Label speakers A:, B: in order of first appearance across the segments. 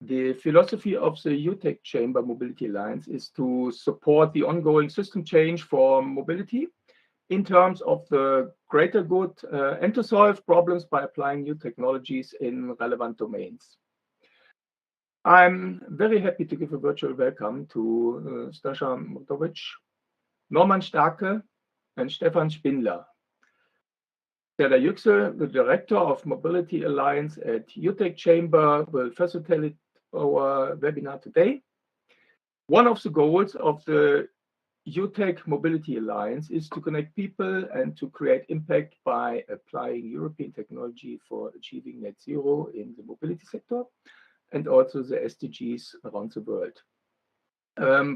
A: The philosophy of the UTEC Chamber Mobility Alliance is to support the ongoing system change for mobility in terms of the greater good and to solve problems by applying new technologies in relevant domains. I'm very happy to give a virtual welcome to Stasha Mrdovic, Norman Starke, and Stefan Spindler. Serdar Yüksel, the Director of Mobility Alliance at UTEC Chamber, will facilitate our webinar today. One of the goals of the UTEC Mobility Alliance is to connect people and to create impact by applying European technology for achieving net zero in the mobility sector and also the SDGs around the world.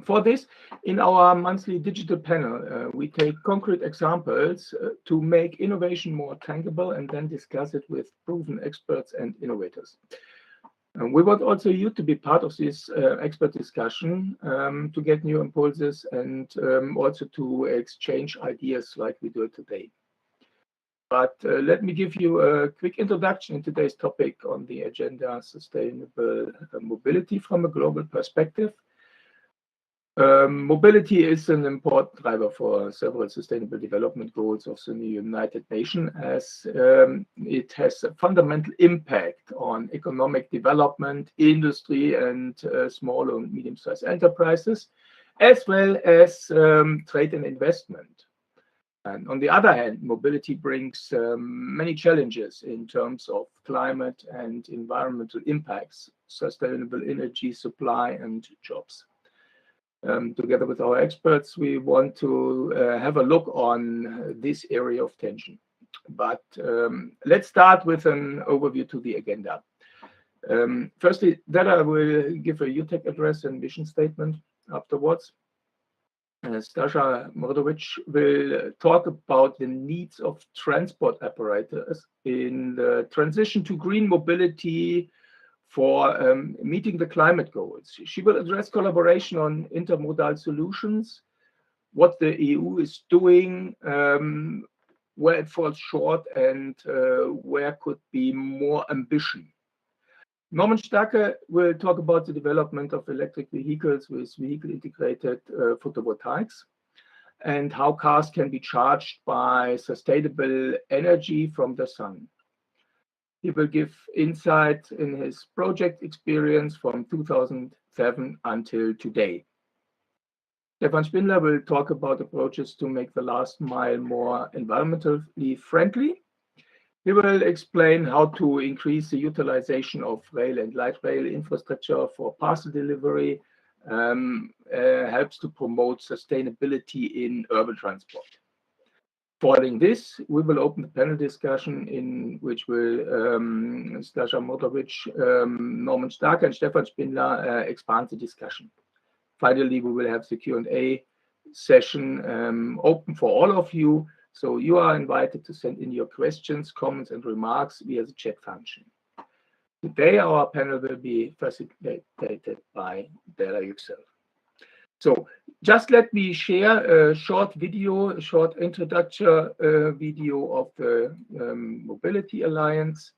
A: For this, in our monthly digital panel, we take concrete examples to make innovation more tangible and then discuss it with proven experts and innovators. We want also you to be part of this expert discussion to get new impulses and also to exchange ideas like we do today. But let me give you a quick introduction in today's topic on the agenda, sustainable mobility from a global perspective. Mobility is an important driver for several sustainable development goals of the United Nations, as it has a fundamental impact on economic development, industry, and small and medium-sized enterprises, as well as trade and investment. And on the other hand, mobility brings many challenges in terms of climate and environmental impacts, sustainable energy supply, and jobs. Together with our experts, we want to have a look on this area of tension. But let's start with an overview to the agenda. Firstly, Serdar will give a UTEC address and mission statement afterwards. Stasha Mrdovic will talk about the needs of transport operators in the transition to green mobility for meeting the climate goals. She will address collaboration on intermodal solutions, what the EU is doing, where it falls short, and where could be more ambition. Norman Starke will talk about the development of electric vehicles with vehicle-integrated photovoltaics and how cars can be charged by sustainable energy from the sun. He will give insight in his project experience from 2007 until today. Stefan Spindler will talk about approaches to make the last mile more environmentally friendly. He will explain how to increase the utilization of rail and light rail infrastructure for parcel delivery, helps to promote sustainability in urban transport. Following this, we will open the panel discussion in which will Stasha Mrdovic, Norman Starke, and Stefan Spindler expand the discussion. Finally, we will have the Q&A session open for all of you. So you are invited to send in your questions, comments, and remarks via the chat function. Today, our panel will be facilitated by Serdar Yüksel. So just let me share a short video, a short introduction video of the Mobility Alliance.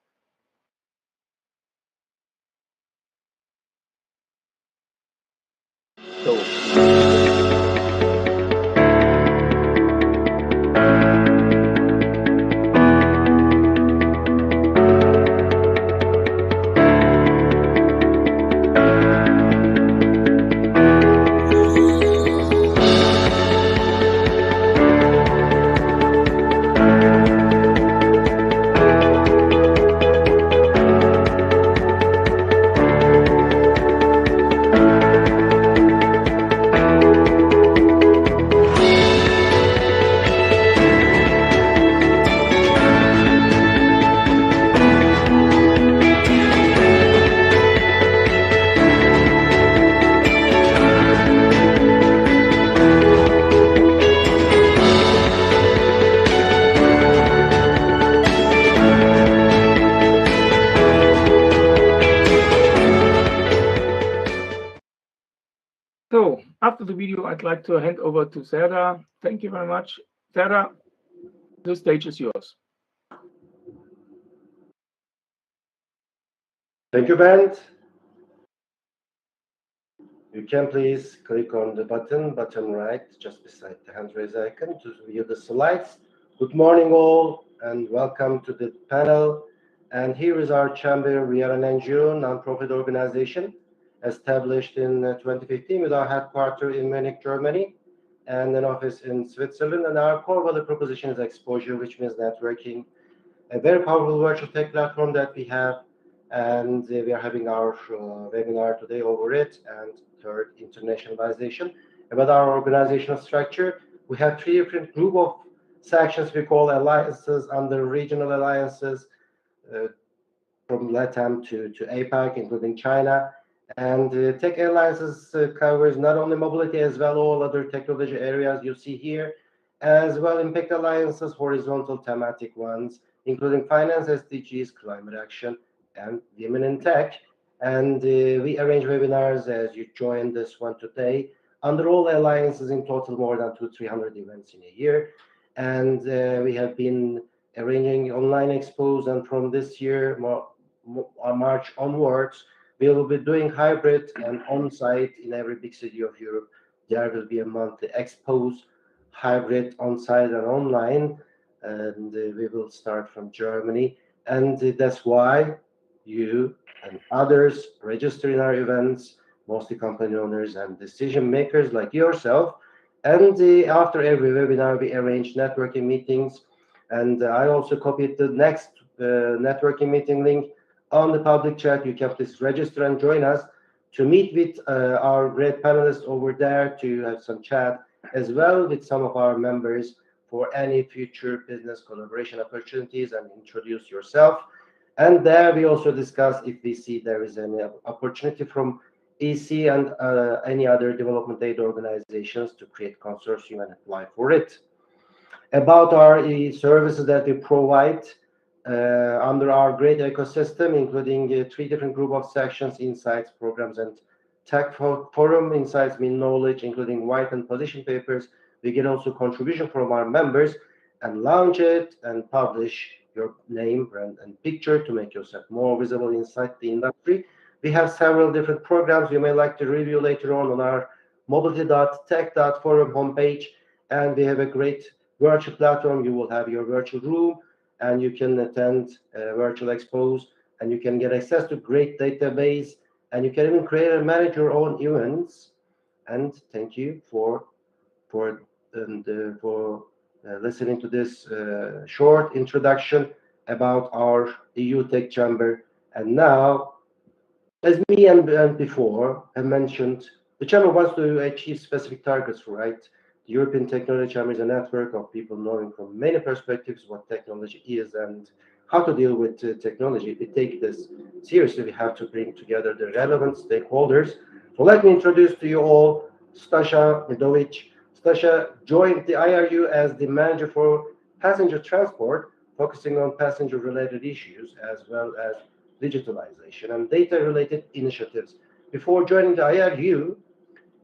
A: So after the video, I'd like to hand over to Serdar. Thank you very much. Serdar, the stage is yours.
B: Thank you, Bernd. You can please click on the button, bottom right, just beside the hand raise icon to view the slides. Good morning all, and welcome to the panel. And here is our chamber. We are an NGO, non-profit organization, established in 2015 with our headquarters in Munich, Germany, and an office in Switzerland. And our core value proposition is exposure, which means networking, a very powerful virtual tech platform that we have, and we are having our webinar today over it. And third, internationalization. About our organizational structure, we have three different group of sections we call alliances under regional alliances, uh, from LATAM to APAC, including China. And Tech Alliances covers not only mobility as well all other technology areas you see here, as well Impact Alliances, horizontal thematic ones, including finance, SDGs, climate action, and women in tech. And we arrange webinars as you join this one today under all alliances, in total more than 300 events in a year. And we have been arranging online expos, and from this year, March onwards, we will be doing hybrid and on-site in every big city of Europe. There will be a monthly expos, hybrid, on-site and online, and we will start from Germany. And that's why you and others register in our events, mostly company owners and decision makers like yourself. And after every webinar, we arrange networking meetings. And I also copied the next networking meeting link on the public chat. You can please register and join us to meet with our great panelists over there, to have some chat, as well with some of our members for any future business collaboration opportunities, and introduce yourself. And there we also discuss if we see there is any opportunity from EC and any other development aid organizations to create consortium and apply for it. About our services that we provide under our great ecosystem, including three different group of sections: insights, programs, and tech forum. Insights mean knowledge, including white and position papers. We get also contribution from our members and launch it and publish your name, brand, and picture to make yourself more visible inside the industry. We have several different programs you may like to review later on our mobility.tech.forum homepage, and we have a great virtual platform. You will have your virtual room, and you can attend virtual expos, and you can get access to great database, and you can even create and manage your own events. And thank you for listening to this short introduction about our EU Tech Chamber. And now, as me and before I mentioned, the Chamber wants to achieve specific targets, right? The European Technology Chamber is a network of people knowing from many perspectives what technology is and how to deal with technology. If we take this seriously, we have to bring together the relevant stakeholders. So let me introduce to you all Stasha Medovic. Stasha joined the IRU as the manager for passenger transport, focusing on passenger-related issues as well as digitalization and data-related initiatives. Before joining the IRU,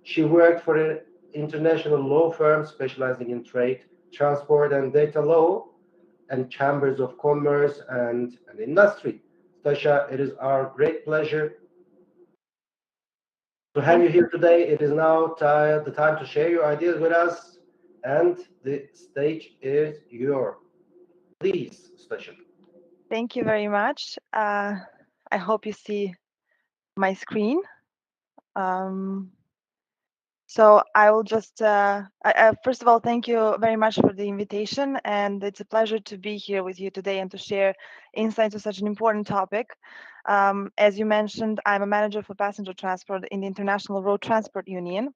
B: she worked for an international law firm specializing in trade, transport, and data law, and chambers of commerce and industry. Stasha, it is our great pleasure to have you here today. It is now the time to share your ideas with us, and the stage is yours. Please, Stasha.
C: Thank you very much. I hope you see my screen. So I will just, first of all, thank you very much for the invitation, and it's a pleasure to be here with you today and to share insights on such an important topic. As you mentioned, I'm a manager for passenger transport in the International Road Transport Union,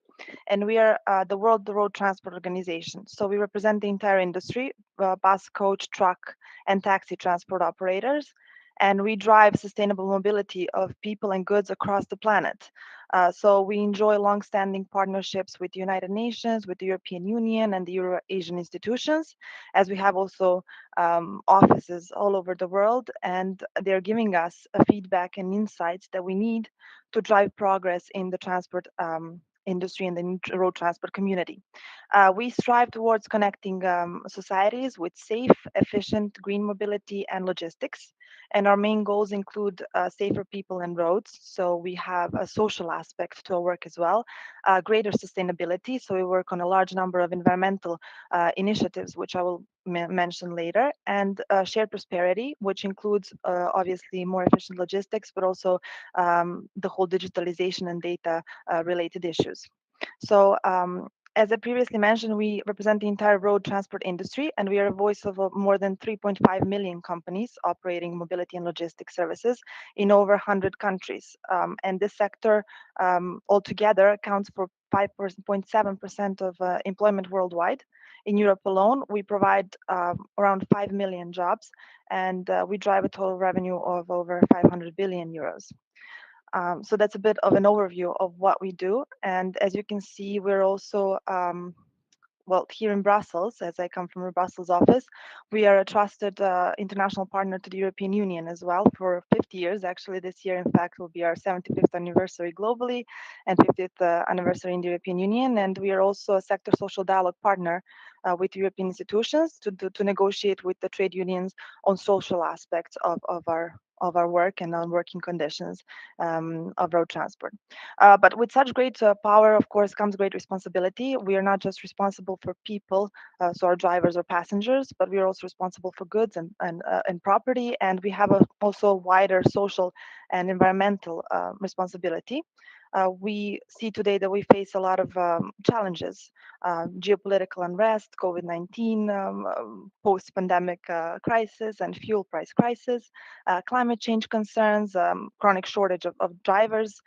C: and we are the World Road Transport Organization. So we represent the entire industry, bus, coach, truck, and taxi transport operators, and we drive sustainable mobility of people and goods across the planet. So we enjoy long-standing partnerships with the United Nations, with the European Union, and the Euro-Asian institutions, as we have also offices all over the world, and they're giving us a feedback and insights that we need to drive progress in the transport industry and the road transport community. We strive towards connecting societies with safe, efficient green mobility and logistics. And our main goals include safer people and roads. So we have a social aspect to our work as well, greater sustainability. So we work on a large number of environmental initiatives, which I will mention later, and shared prosperity, which includes obviously more efficient logistics, but also the whole digitalization and data related issues. So as I previously mentioned, we represent the entire road transport industry, and we are a voice of more than 3.5 million companies operating mobility and logistics services in over 100 countries. And this sector altogether accounts for 5.7% of employment worldwide. In Europe alone, we provide around 5 million jobs, and we drive a total revenue of over 500 billion euros. So that's a bit of an overview of what we do. And as you can see, we're also, well, here in Brussels, as I come from a Brussels office, we are a trusted international partner to the European Union as well for 50 years. Actually, this year, in fact, will be our 75th anniversary globally and 50th anniversary in the European Union. And we are also a sector social dialogue partner with European institutions to negotiate with the trade unions on social aspects of our work and on working conditions of road transport. But with such great power, of course, comes great responsibility. We are not just responsible for people, so our drivers or passengers, but we are also responsible for goods and property, and we have also wider social and environmental responsibility. We see today that we face a lot of challenges, geopolitical unrest, COVID-19, post-pandemic crisis and fuel price crisis, climate change concerns, chronic shortage of drivers,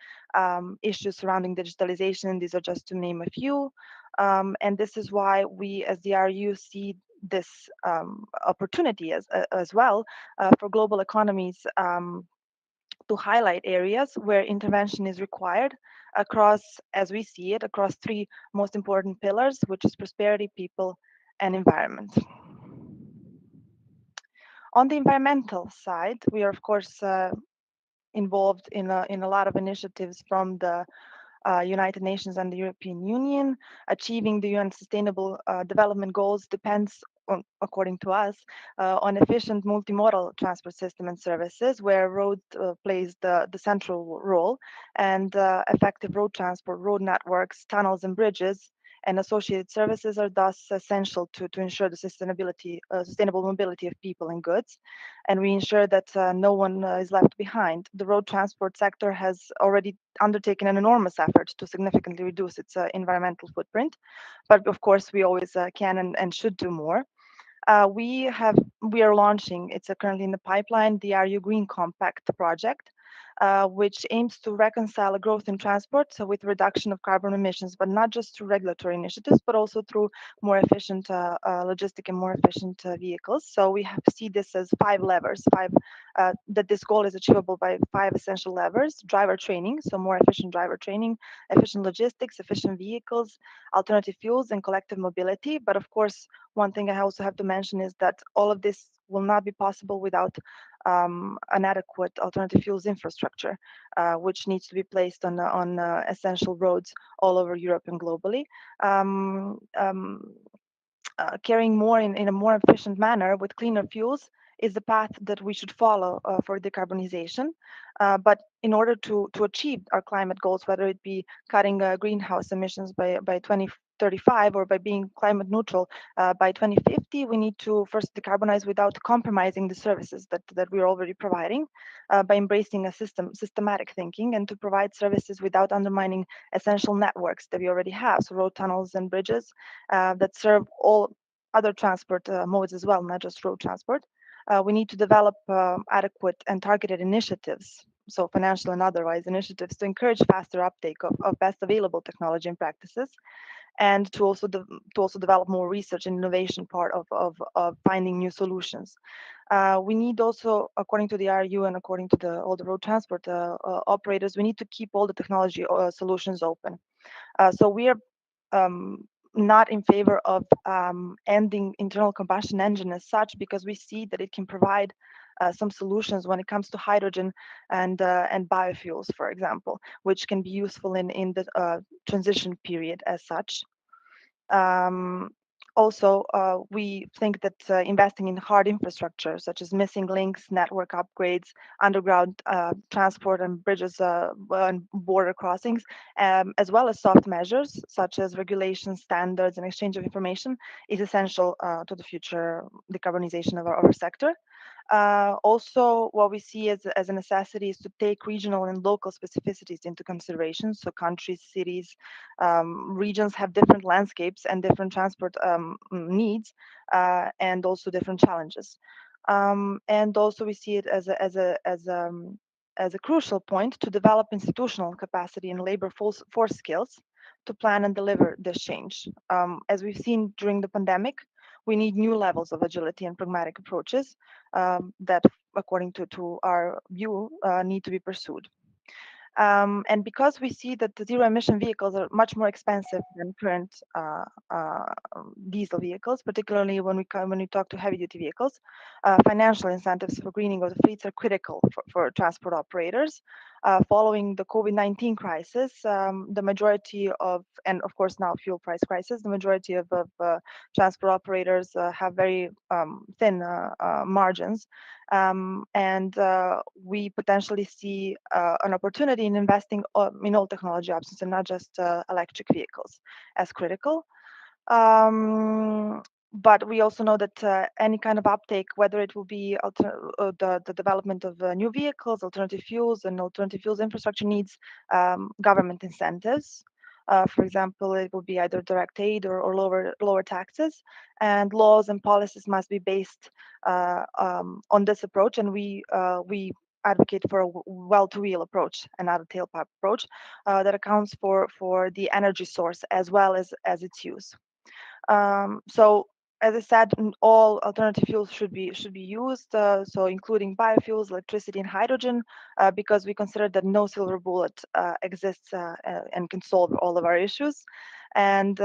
C: issues surrounding digitalization. These are just to name a few. And this is why we as the RU see this opportunity as well for global economies to highlight areas where intervention is required across, as we see it, across three most important pillars, which is prosperity, people, and environment. On the environmental side, we are of course involved in a lot of initiatives from the United Nations and the European Union. Achieving the UN Sustainable Development Goals depends on, according to us, on efficient multimodal transport system and services, where road plays the central role, and effective road transport, road networks, tunnels, and bridges and associated services are thus essential to ensure the sustainable mobility of people and goods. And we ensure that no one is left behind. The road transport sector has already undertaken an enormous effort to significantly reduce its environmental footprint. But of course, we always can and should do more. We are launching, it's currently in the pipeline, the RU Green Compact project, which aims to reconcile a growth in transport with reduction of carbon emissions, but not just through regulatory initiatives, but also through more efficient logistic and more efficient vehicles. So we have to see this as five levers, that this goal is achievable by five essential levers: driver training, so more efficient driver training, efficient logistics, efficient vehicles, alternative fuels, and collective mobility. But of course, one thing I also have to mention is that all of this will not be possible without an adequate alternative fuels infrastructure, which needs to be placed on essential roads all over Europe and globally. Carrying more in a more efficient manner with cleaner fuels is the path that we should follow for decarbonization. But in order to achieve our climate goals, whether it be cutting greenhouse emissions by 2035 or by being climate neutral by 2050, we need to first decarbonize without compromising the services that we're already providing, by embracing a systematic thinking, and to provide services without undermining essential networks that we already have, so road, tunnels, and bridges that serve all other transport modes as well, not just road transport. We need to develop adequate and targeted initiatives, so financial and otherwise initiatives, to encourage faster uptake of best available technology and practices, and to also develop more research and innovation part of finding new solutions. We need also, according to the RU and according to all the road transport operators, we need to keep all the technology solutions open. So we are not in favor of ending internal combustion engine as such, because we see that it can provide some solutions when it comes to hydrogen and biofuels, for example, which can be useful in the transition period as such. Also, we think that investing in hard infrastructure, such as missing links, network upgrades, underground transport and bridges and border crossings, as well as soft measures, such as regulation, standards, and exchange of information, is essential to the future decarbonization of our sector. Also, what we see as a necessity is to take regional and local specificities into consideration. So countries, cities, regions have different landscapes and different transport needs, and also different challenges. And also we see it as a crucial point to develop institutional capacity and labor force skills to plan and deliver this change. As we've seen during the pandemic, we need new levels of agility and pragmatic approaches that, according to our view, need to be pursued. And because we see that the zero emission vehicles are much more expensive than current diesel vehicles, particularly when we talk to heavy duty vehicles, financial incentives for greening of the fleets are critical for transport operators. Following the COVID-19 crisis, the majority of, and of course now fuel price crisis, the majority of transport operators have very thin margins. And we potentially see an opportunity in investing in all technology options and not just electric vehicles as critical. But we also know that any kind of uptake, whether it will be the development of new vehicles, alternative fuels, and alternative fuels infrastructure needs government incentives. For example, it will be either direct aid or lower taxes, and laws and policies must be based on this approach. And we advocate for a well-to-wheel approach and not a tailpipe approach that accounts for the energy source as well as its use. So as I said, all alternative fuels should be used, so including biofuels, electricity, and hydrogen, because we consider that no silver bullet exists and can solve all of our issues. And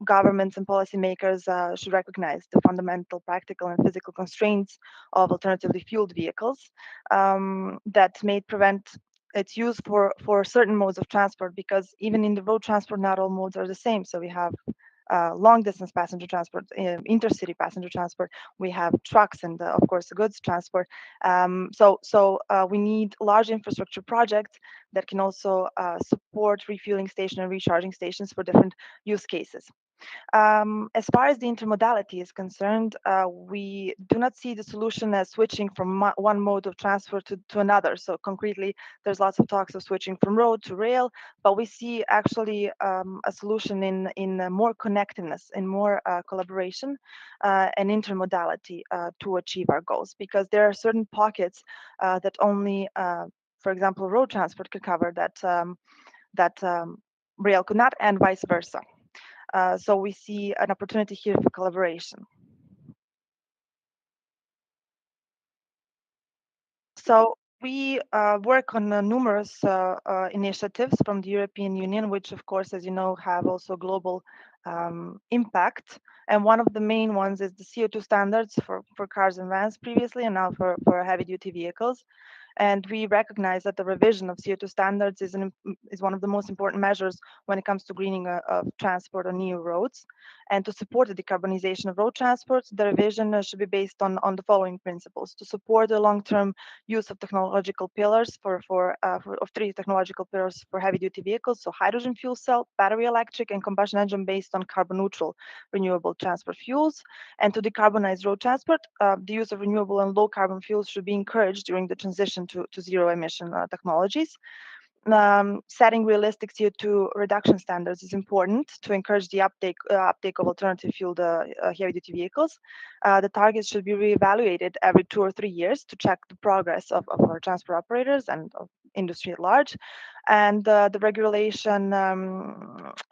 C: governments and policymakers should recognize the fundamental practical and physical constraints of alternatively fueled vehicles that may prevent its use for certain modes of transport, because even in the road transport, not all modes are the same. So we have long distance passenger transport, intercity passenger transport, we have trucks, and of course the goods transport. So we need large infrastructure projects that can also support refueling station and recharging stations for different use cases. As far as the intermodality is concerned, we do not see the solution as switching from one mode of transport to another. So concretely, there's lots of talks of switching from road to rail, but we see actually a solution in more connectedness, in more collaboration and intermodality to achieve our goals, because there are certain pockets that only, for example, road transport could cover that rail could not, and vice versa. So we see an opportunity here for collaboration. So we work on numerous initiatives from the European Union, which of course, as you know, have also global impact. And one of the main ones is the CO2 standards for cars and vans previously, and now for heavy duty vehicles. And we recognize that the revision of CO2 standards is one of the most important measures when it comes to greening of transport on EU roads. And to support the decarbonization of road transport, the revision should be based on the following principles: to support the long-term use of technological pillars of three technological pillars for heavy-duty vehicles, so hydrogen fuel cell, battery electric, and combustion engine based on carbon-neutral renewable transport fuels. And to decarbonize road transport, the use of renewable and low-carbon fuels should be encouraged during the transition to zero-emission technologies. Setting realistic CO2 reduction standards is important to encourage the uptake of alternative fueled heavy-duty vehicles. The targets should be reevaluated every 2 or 3 years to check the progress of our transport operators and of industry at large. And the regulation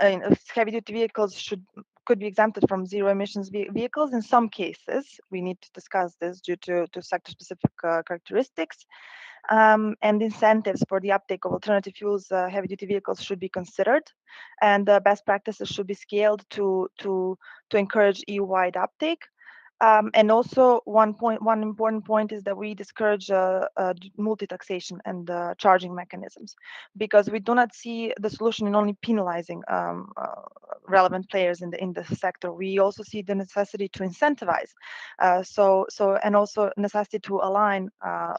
C: in heavy-duty vehicles could be exempted from zero emissions vehicles in some cases. We need to discuss this due to sector-specific characteristics. And incentives for the uptake of alternative fuels heavy-duty vehicles should be considered, and best practices should be scaled to encourage EU-wide uptake. And also one important point is that we discourage multi-taxation and charging mechanisms, because we do not see the solution in only penalizing relevant players in the sector. We also see the necessity to incentivize, and also necessity to align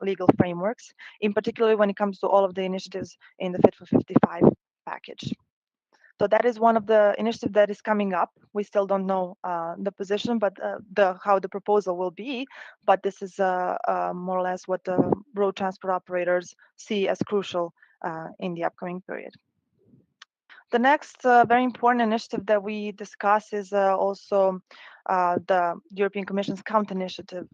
C: legal frameworks, in particular when it comes to all of the initiatives in the Fit for 55 package. So that is one of the initiatives that is coming up. We still don't know the position, but how the proposal will be. But this is more or less what the road transport operators see as crucial in the upcoming period. The next very important initiative that we discuss is also the European Commission's Count initiative,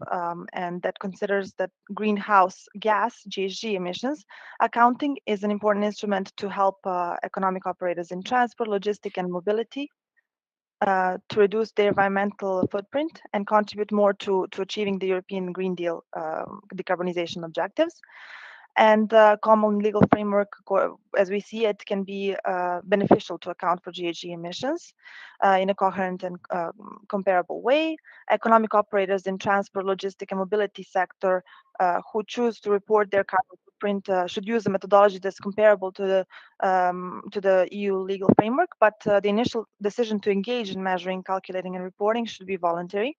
C: and that considers that greenhouse gas (GHG) emissions accounting is an important instrument to help economic operators in transport, logistics, and mobility to reduce their environmental footprint and contribute more to achieving the European Green Deal decarbonization objectives. And the common legal framework, as we see it, can be beneficial to account for GHG emissions in a coherent and comparable way. Economic operators in transport, logistic, and mobility sector who choose to report their carbon footprint should use a methodology that's comparable to the EU legal framework, but the initial decision to engage in measuring, calculating, and reporting should be voluntary.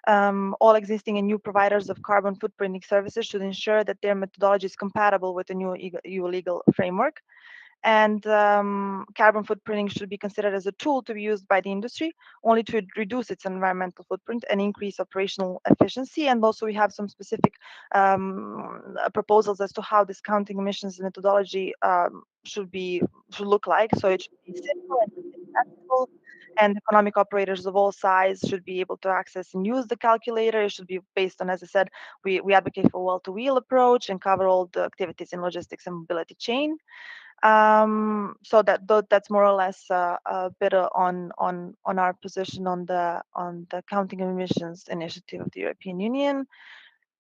C: All existing and new providers of carbon footprinting services should ensure that their methodology is compatible with the new EU legal framework. And carbon footprinting should be considered as a tool to be used by the industry only to reduce its environmental footprint and increase operational efficiency. And also we have some specific proposals as to how this counting emissions methodology should look like. So it should be simple and accessible, and economic operators of all size should be able to access and use the calculator. It should be based on, as I said, we advocate for well-to-wheel approach and cover all the activities in logistics and mobility chain. So that's more or less a bit on our position on the counting emissions initiative of the European Union.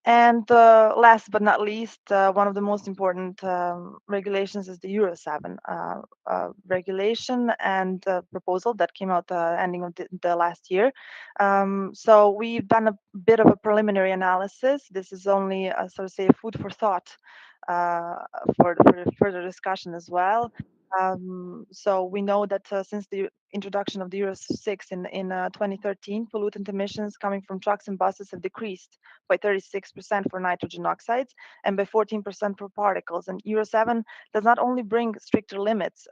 C: And last but not least, one of the most important regulations is the Euro 7 regulation and proposal that came out ending of the last year. So we've done a bit of a preliminary analysis. This is only, so to say, food for thought for further discussion as well. So we know that since the introduction of the Euro 6 in 2013, pollutant emissions coming from trucks and buses have decreased by 36% for nitrogen oxides and by 14% for particles. And Euro 7 does not only bring stricter limits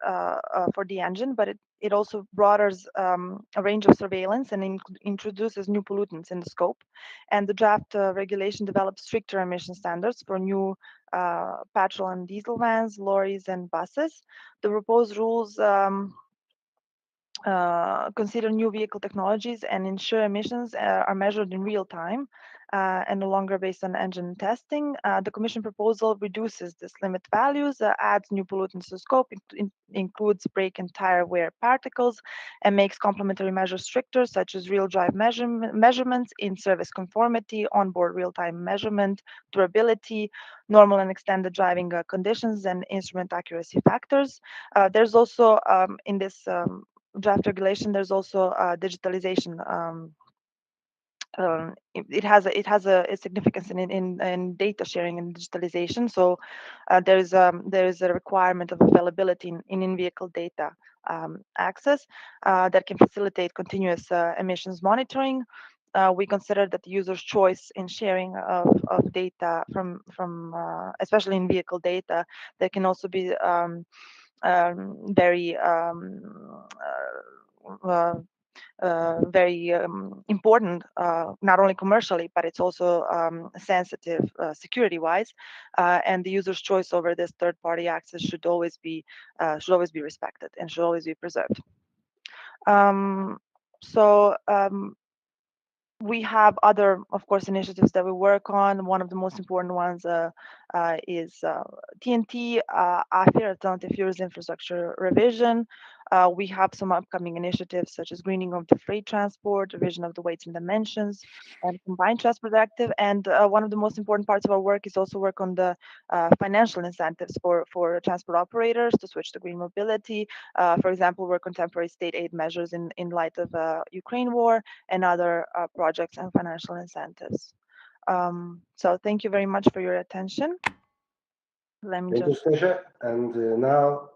C: for the engine, but it also broadens a range of surveillance and introduces new pollutants in the scope. And the draft regulation develops stricter emission standards for new petrol and diesel vans, lorries, and buses. The proposed rules consider new vehicle technologies and ensure emissions are measured in real time and no longer based on engine testing. The Commission proposal reduces this limit values, adds new pollutants to scope, includes brake and tire wear particles, and makes complementary measures stricter, such as real drive measurements, in-service conformity, onboard real-time measurement, durability, normal and extended driving conditions, and instrument accuracy factors. There's also in this draft regulation, there's also digitalization. It has a significance in data sharing and digitalization. So there is a requirement of availability in in-vehicle data access that can facilitate continuous emissions monitoring. We consider that the user's choice in sharing of data from especially in vehicle data, that can also be very very important, not only commercially, but it's also sensitive security-wise. And the user's choice over this third-party access should always be respected and should always be preserved. So we have other, of course, initiatives that we work on. One of the most important ones is TNT, AFIR, Alternative Fuels Infrastructure Revision. We have some upcoming initiatives such as greening of the freight transport, revision of the weights and dimensions, and combined transport directive. And one of the most important parts of our work is also work on the financial incentives for transport operators to switch to green mobility. For example, work on temporary state aid measures in light of Ukraine war and other projects and financial incentives. So thank you very much for your attention. Let me
B: Thank you,
C: just.
B: Sneža. And now,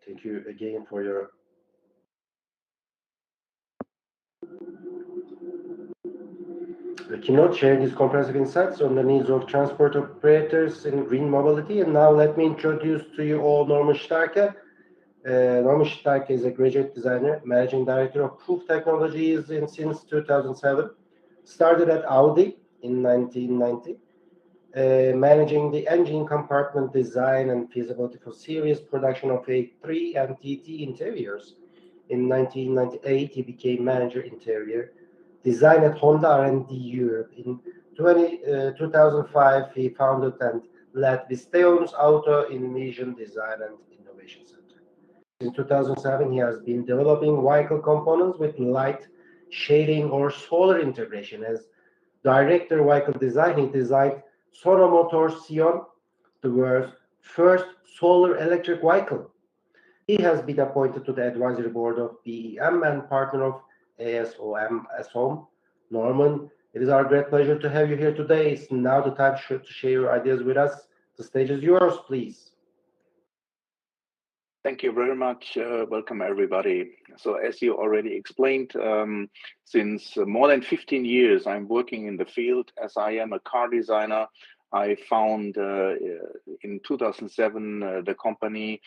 B: thank you again for your keynote, sharing these comprehensive insights on the needs of transport operators in green mobility. And now let me introduce to you all Norman Starke. Norman Starke is a graduate designer, managing director of Proof Technologies since 2007. Started at Audi in 1990, managing the engine compartment design and feasibility for series production of A3 and TT interiors. In 1998, he became manager interior design at Honda R&D Europe. In 2005, he founded and led Visteon's Auto Envision Design and Innovation Center. In 2007, he has been developing vehicle components with light shading or solar integration. As director vehicle design, he designed Sono Motors Sion, the world's first solar electric vehicle. He has been appointed to the advisory board of BEM and partner of ASOM. Norman, it is our great pleasure to have you here today. It's now the time to share your ideas with us. The stage is yours, please.
D: Thank you very much. Welcome, everybody. So as you already explained, since more than 15 years, I'm working in the field as I am a car designer. I found in 2007 the company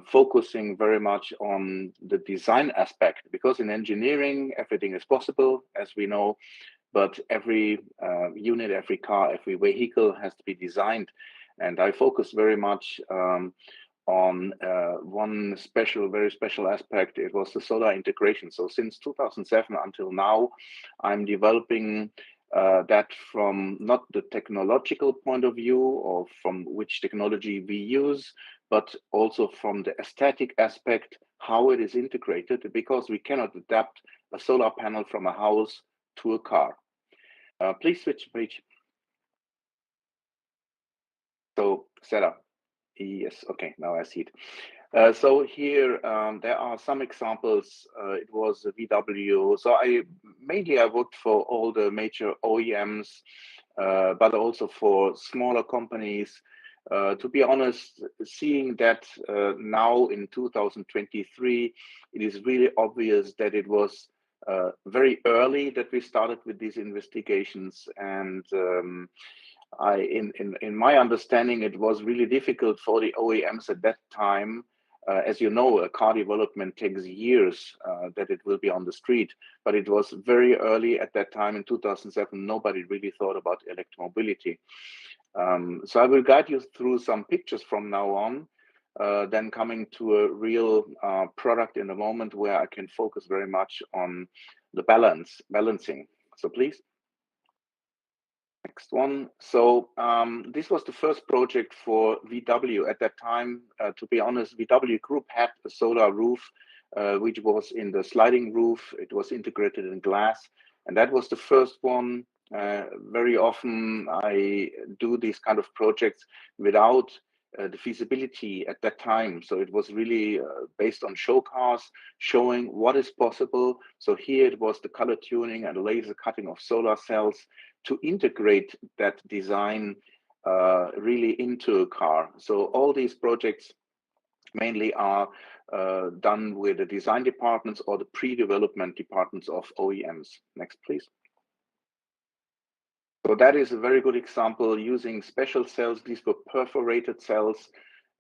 D: focusing very much on the design aspect, because in engineering, everything is possible, as we know, but every unit, every car, every vehicle has to be designed. And I focus very much on one very special aspect. It was the solar integration. So since 2007 until now, I'm developing that from not the technological point of view or from which technology we use, but also from the aesthetic aspect, how it is integrated, because we cannot adapt a solar panel from a house to a car. Please switch page. So Sarah. Yes, okay, now I see it. So here there are some examples. It was VW. So I worked for all the major OEMs, but also for smaller companies. To be honest, seeing that now in 2023, it is really obvious that it was very early that we started with these investigations, and in my understanding, it was really difficult for the OEMs at that time. As you know, a car development takes years that it will be on the street, but it was very early at that time in 2007. Nobody really thought about electromobility. So I will guide you through some pictures from now on, then coming to a real product in a moment where I can focus very much on the balancing. So please. Next one. So this was the first project for VW at that time. To be honest, VW Group had a solar roof, which was in the sliding roof. It was integrated in glass, and that was the first one. Very often I do these kind of projects without the feasibility at that time. So it was really based on show cars, showing what is possible. So here it was the color tuning and laser cutting of solar cells to integrate that design really into a car. So all these projects mainly are done with the design departments or the pre-development departments of OEMs. Next, please. So that is a very good example using special cells. These were perforated cells,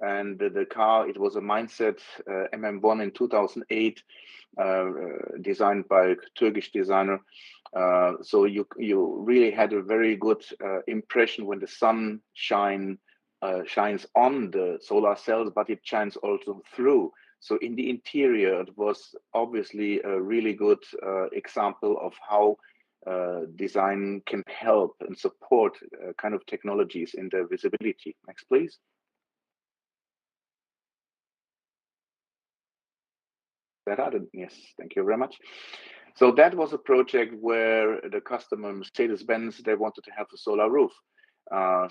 D: and the car, it was a Mindset MM1 in 2008, designed by a Turkish designer. So you really had a very good impression when the sun shines on the solar cells, but it shines also through. So in the interior, it was obviously a really good example of how design can help and support kind of technologies in their visibility. Next, please. that out? Yes, thank you very much. So that was a project where the customer, Mercedes-Benz, they wanted to have a solar roof.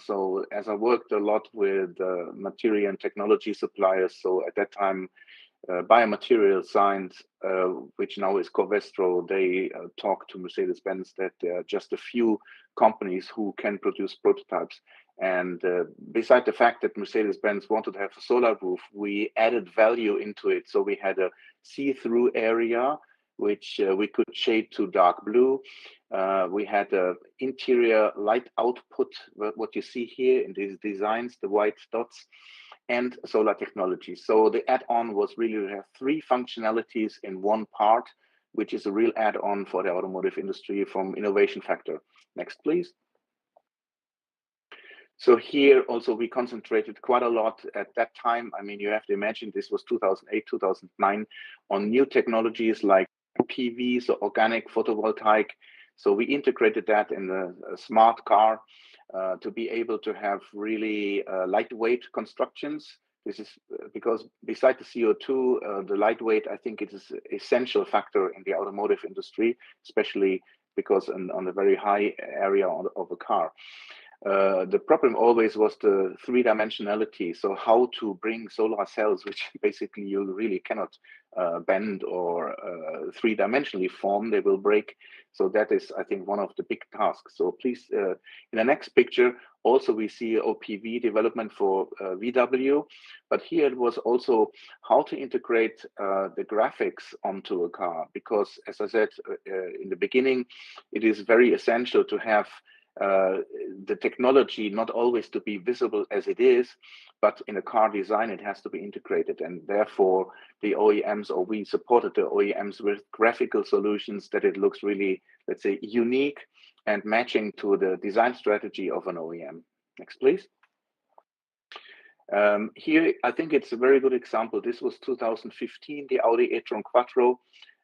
D: So as I worked a lot with material and technology suppliers, so at that time, Biomaterial Science, which now is Covestro, they talked to Mercedes-Benz that there are just a few companies who can produce prototypes. And beside the fact that Mercedes-Benz wanted to have a solar roof, we added value into it. So we had a see-through area, which we could shade to dark blue. We had an interior light output, what you see here in these designs, the white dots, and solar technology. So the add-on was really to have 3 functionalities in one part, which is a real add-on for the automotive industry from innovation factor. Next, please. So here also we concentrated quite a lot at that time. I mean, you have to imagine this was 2008, 2009 on new technologies like PV, so organic photovoltaic. So we integrated that in a smart car to be able to have really lightweight constructions. This is because beside the CO2, the lightweight, I think it is an essential factor in the automotive industry, especially because on a very high area of a car. The problem always was the 3-dimensionality. So how to bring solar cells, which basically you really cannot bend or 3-dimensionally form, they will break. So that is, I think, one of the big tasks. So please, in the next picture, also we see OPV development for VW, but here it was also how to integrate the graphics onto a car, because as I said in the beginning, it is very essential to have the technology not always to be visible as it is, but in a car design, it has to be integrated. And therefore, the OEMs, or we supported the OEMs with graphical solutions that it looks really, let's say, unique and matching to the design strategy of an OEM. Next, please. Here, I think it's a very good example. This was 2015, the Audi e-tron Quattro.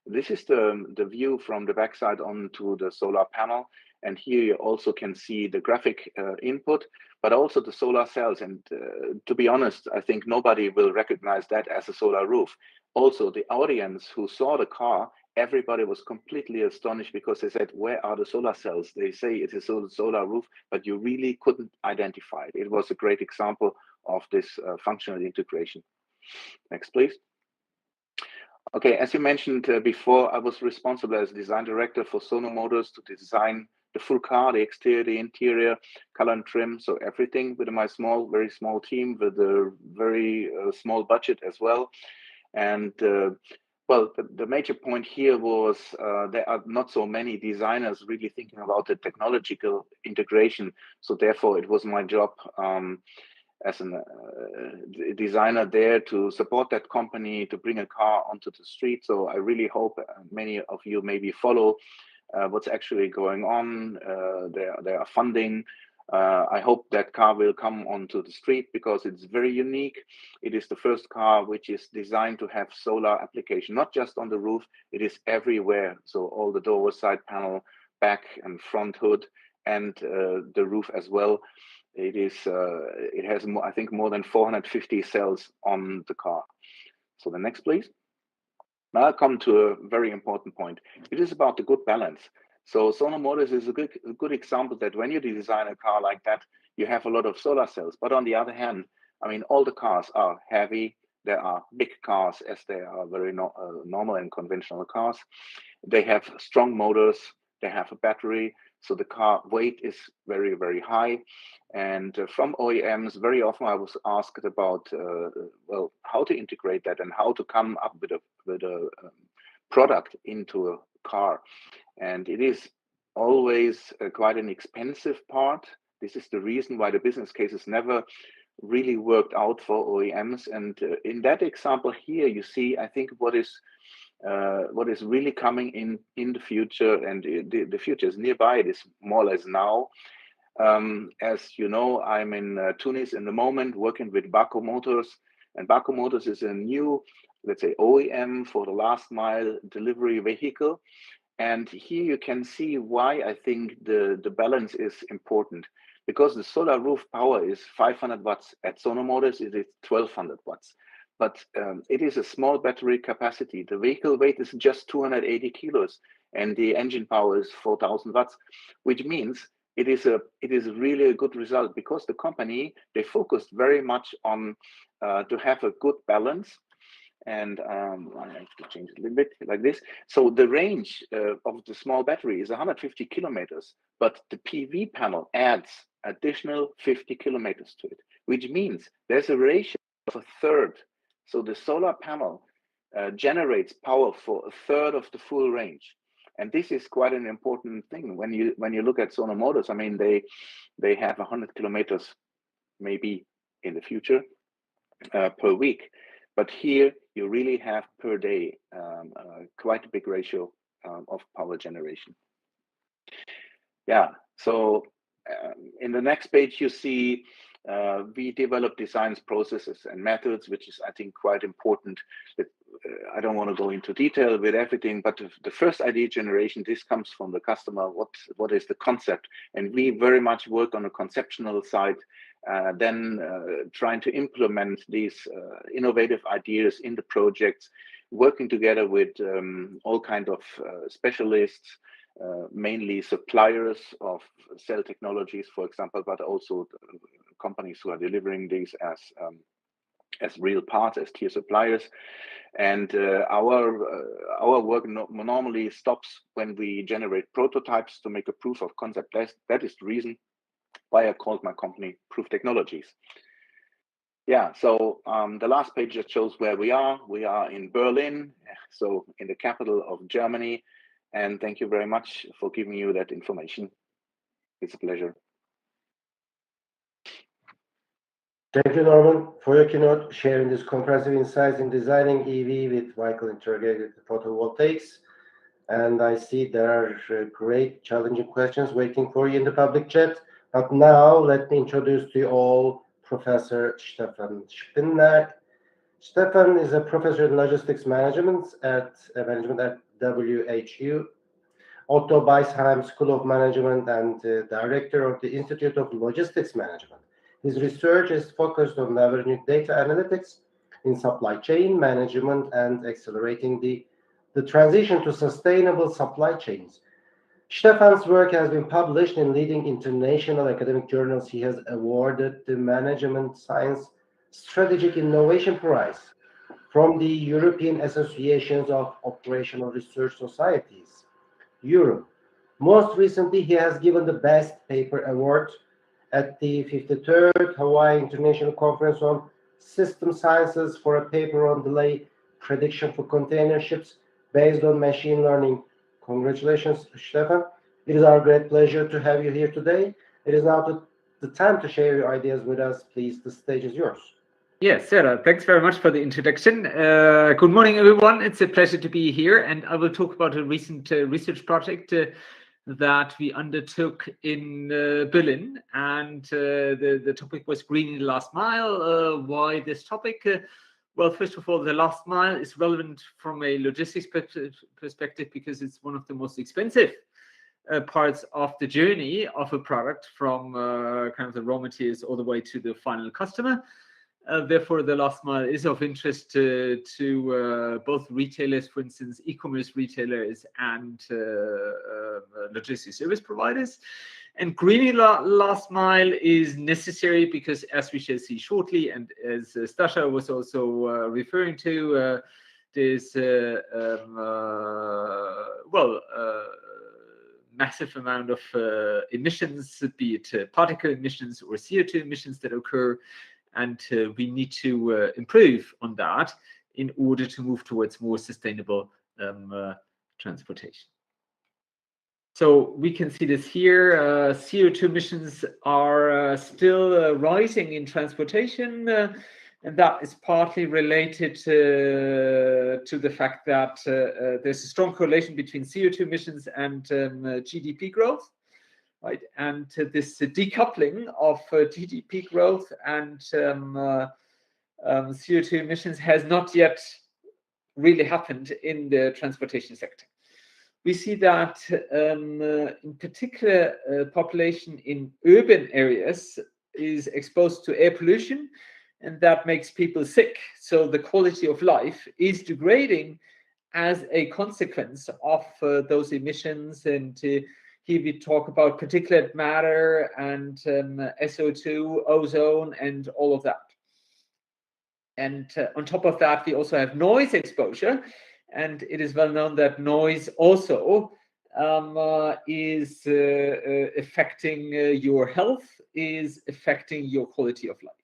D: This is the view from the backside onto the solar panel. And here you also can see the graphic input, but also the solar cells. And to be honest, I think nobody will recognize that as a solar roof. Also, the audience who saw the car, everybody was completely astonished because they said, where are the solar cells? They say it is a solar roof, but you really couldn't identify it. It was a great example of this functional integration. Next, please. Okay, as you mentioned before, I was responsible as design director for Sono Motors to design the full car, the exterior, the interior, color and trim, so everything with my very small team with a very small budget as well. And well, the major point here was there are not so many designers really thinking about the technological integration. So therefore, it was my job as a designer there to support that company to bring a car onto the street. So I really hope many of you maybe follow what's actually going on. There are funding. I hope that car will come onto the street because it's very unique. It is the first car which is designed to have solar application, not just on the roof, it is everywhere. So all the doors, side panel, back and front hood, and the roof as well. It has, I think, more than 450 cells on the car. So the next, please. Now I come to a very important point. It is about the good balance. So Sono Motors is a good example that when you design a car like that, you have a lot of solar cells. But on the other hand, I mean, all the cars are heavy. There are big cars as they are very normal and conventional cars. They have strong motors. They have a battery. So the car weight is very, very high. And from OEMs, very often I was asked about, well, how to integrate that and how to come up with a product into a car. And it is always quite an expensive part. This is the reason why the business cases never really worked out for OEMs. And in that example here, you see, I think what is really coming in the future, and the future is nearby. It is more or less now. As you know, I'm in Tunis in the moment working with Bako Motors, and Bako Motors is a new, let's say, OEM for the last mile delivery vehicle. And here you can see why I think the balance is important, because the solar roof power is 500 watts. At Sono Motors, it is 1200 watts. but it is a small battery capacity. The vehicle weight is just 280 kilos, and the engine power is 4,000 watts, which means it is really a good result, because the company, they focused very much on to have a good balance. And I have to change it a little bit like this. So the range of the small battery is 150 kilometers, but the PV panel adds additional 50 kilometers to it, which means there's a ratio of a third. So the solar panel generates power for a third of the full range. And this is quite an important thing when you look at Sono Motors. I mean, they have 100 kilometers maybe in the future per week, but here you really have per day quite a big ratio of power generation. Yeah, so in the next page you see we develop designs, processes, and methods, which is, I think, quite important. I don't want to go into detail with everything, but the first idea generation, this comes from the customer. What is the concept? And we very much work on a conceptual side, then trying to implement these innovative ideas in the projects, working together with all kinds of specialists, mainly suppliers of cell technologies, for example, but also companies who are delivering these as real parts, as tier suppliers. And our work normally stops when we generate prototypes to make a proof of concept. That is the reason why I called my company Proof Technologies. Yeah, so the last page just shows where we are. We are in Berlin, so in the capital of Germany. And thank you very much for giving you that information. It's a pleasure.
B: Thank you, Norman, for your keynote, sharing this comprehensive insights in designing EV with vehicle integrated photovoltaics. And I see there are great challenging questions waiting for you in the public chat. But now let me introduce to you all Professor Stefan Spinner. Stefan is a professor in logistics management at WHU, Otto Beisheim School of Management, and director of the Institute of Logistics Management. His research is focused on leveraging data analytics in supply chain management and accelerating the transition to sustainable supply chains. Stefan's work has been published in leading international academic journals. He has awarded the Management Science Strategic Innovation Prize from the European Associations of Operational Research Societies, Europe. Most recently, he has given the Best Paper Award at the 53rd Hawaii International Conference on System Sciences for a paper on delay prediction for container ships based on machine learning. Congratulations, Stefan. It is our great pleasure to have you here today. It is now the time to share your ideas with us. Please, the stage is yours.
E: Yes, Sarah, thanks very much for the introduction. Good morning, everyone. It's a pleasure to be here, and I will talk about a recent research project that we undertook in Berlin, and the topic was greening the last mile. Why this topic? Well, first of all, the last mile is relevant from a logistics perspective because it's one of the most expensive parts of the journey of a product from kind of the raw materials all the way to the final customer. Therefore, the last mile is of interest to both retailers, for instance, e-commerce retailers and logistics service providers. And greening last mile is necessary because, as we shall see shortly, and as Stasha was also referring to, there's massive amount of emissions, be it particle emissions or CO2 emissions that occur, and we need to improve on that in order to move towards more sustainable transportation. So we can see this here. CO2 emissions are still rising in transportation, and that is partly related to the fact that there's a strong correlation between CO2 emissions and GDP growth, right? And this decoupling of GDP growth and CO2 emissions has not yet really happened in the transportation sector. We see that in particular, population in urban areas is exposed to air pollution, and that makes people sick. So the quality of life is degrading as a consequence of those emissions. And here we talk about particulate matter and SO2, ozone, and all of that. And on top of that, we also have noise exposure. And it is well known that noise also is affecting your health, is affecting your quality of life.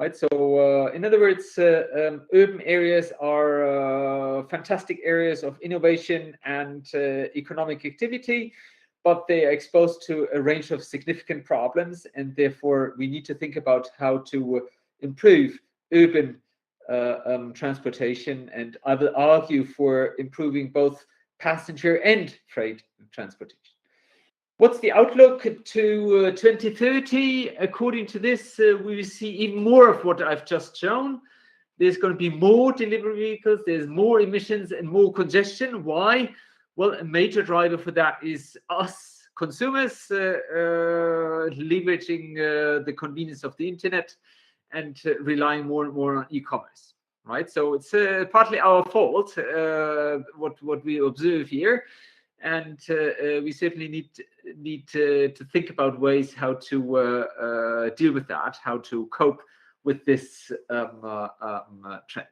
E: Right. So, in other words, urban areas are fantastic areas of innovation and economic activity, but they are exposed to a range of significant problems, and therefore we need to think about how to improve urban transportation. And I will argue for improving both passenger and freight transportation. What's the outlook to 2030? According to this, we will see even more of what I've just shown. There's going to be more delivery vehicles, there's more emissions and more congestion. Why? Well, a major driver for that is us consumers leveraging the convenience of the internet and relying more and more on e-commerce, right? So it's partly our fault, what we observe here. And we certainly need to think about ways how to deal with that, how to cope with this trend.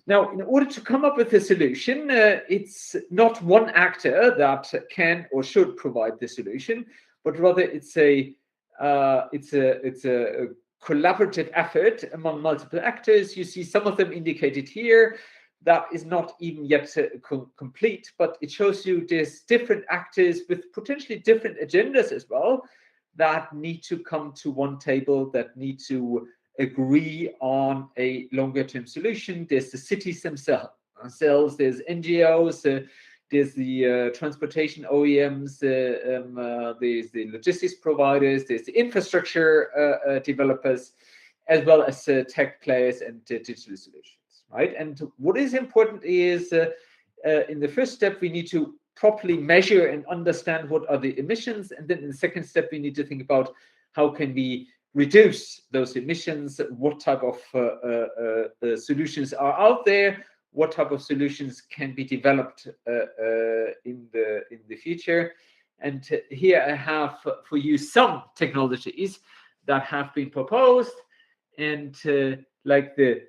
E: Now, in order to come up with a solution, it's not one actor that can or should provide the solution, but rather it's a collaborative effort among multiple actors. You see some of them indicated here. That is not even yet complete, but it shows you there's different actors with potentially different agendas as well that need to come to one table, that need to agree on a longer term solution. There's the cities themselves, there's NGOs, there's the transportation OEMs, there's the logistics providers, there's the infrastructure developers, as well as tech players and digital solutions. Right, and what is important is in the first step we need to properly measure and understand what are the emissions, and then in the second step we need to think about how can we reduce those emissions, what type of solutions are out there, what type of solutions can be developed in the future. And here I have for you some technologies that have been proposed, and like the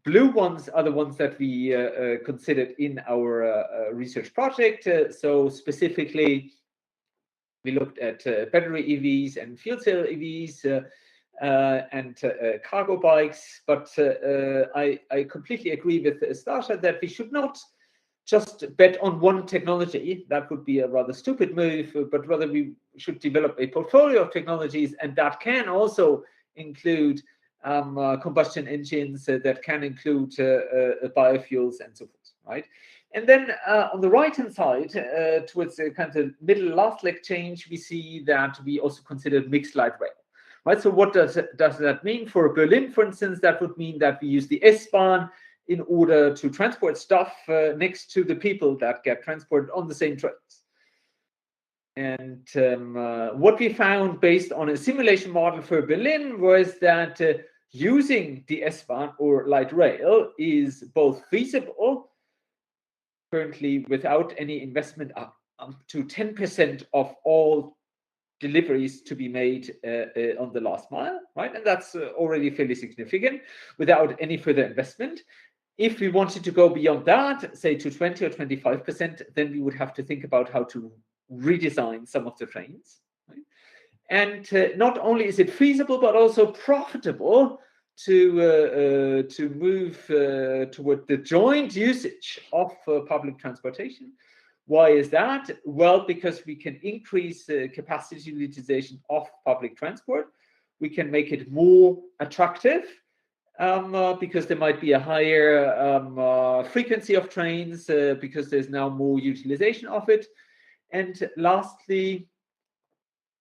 E: blue ones are the ones that we considered in our research project. So specifically, we looked at battery EVs and fuel cell EVs and cargo bikes. But I completely agree with Stasha that we should not just bet on one technology. That would be a rather stupid move, but rather we should develop a portfolio of technologies, and that can also include combustion engines, that can include biofuels and so forth, right? And then on the right-hand side, towards the kind of middle last leg change, we see that we also considered mixed light rail, right? So what does that mean? For Berlin, for instance, that would mean that we use the S-Bahn in order to transport stuff next to the people that get transported on the same trains. And what we found based on a simulation model for Berlin was that using the S-Bahn or light rail is both feasible, currently without any investment, up to 10% of all deliveries to be made on the last mile, right? And that's already fairly significant without any further investment. If we wanted to go beyond that, say to 20 or 25%, then we would have to think about how to redesign some of the trains. Right? And not only is it feasible, but also profitable to move toward the joint usage of public transportation. Why is that? Well, because we can increase capacity utilization of public transport. We can make it more attractive because there might be a higher frequency of trains because there's now more utilization of it. And lastly,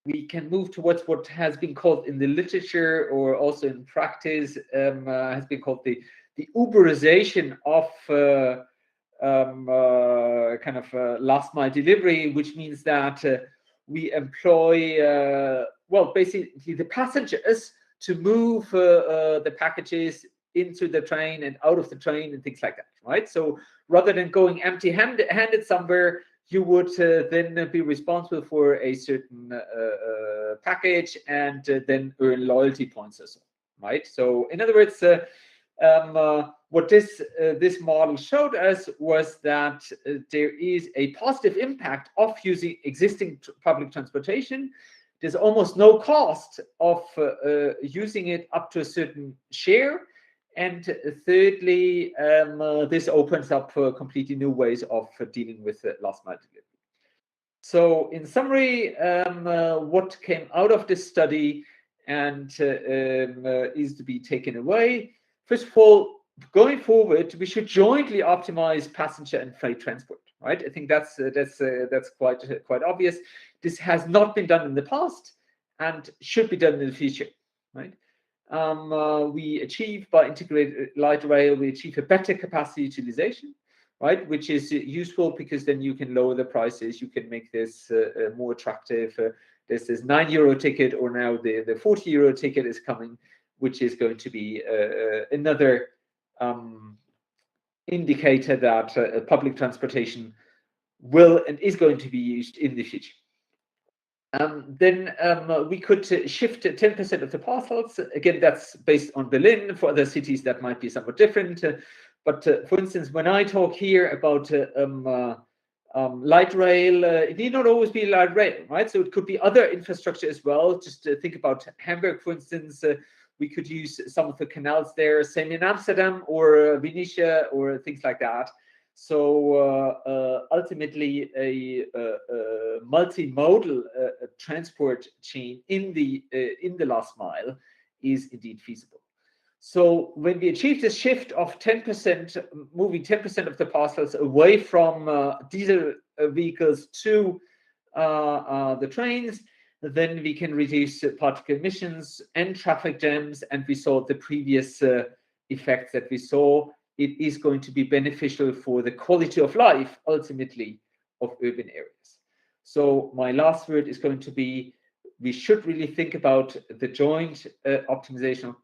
E: we can move towards what has been called in the literature or also in practice has been called the Uberization of kind of last mile delivery, which means that we employ, well, basically the passengers to move the packages into the train and out of the train and things like that, right? So rather than going empty-handed somewhere, you would then be responsible for a certain package and then earn loyalty points as well, right? So in other words, what this model showed us was that there is a positive impact of using existing public transportation. There's almost no cost of using it up to a certain share. And thirdly, this opens up completely new ways of dealing with last mile delivery. So in summary, what came out of this study and is to be taken away. First of all, going forward, we should jointly optimize passenger and freight transport, right? I think that's quite obvious. This has not been done in the past and should be done in the future, right? We achieve, by integrated light rail, we achieve a better capacity utilization, right? Which is useful because then you can lower the prices, you can make this more attractive. There's this €9 ticket, or now the €40 ticket is coming, which is going to be another indicator that public transportation will and is going to be used in the future. Then we could shift 10% of the parcels. Again, that's based on Berlin. For other cities, that might be somewhat different. But for instance, when I talk here about light rail, it need not always be light rail, right? So it could be other infrastructure as well. Just think about Hamburg, for instance. We could use some of the canals there, same in Amsterdam or Venetia or things like that. So ultimately, a multimodal transport chain in the last mile is indeed feasible. So when we achieve this shift of 10%, moving 10% of the parcels away from diesel vehicles to the trains, then we can reduce particle emissions and traffic jams. And we saw the previous effects that we saw. It is going to be beneficial for the quality of life, ultimately, of urban areas. So my last word is going to be, we should really think about the joint optimization of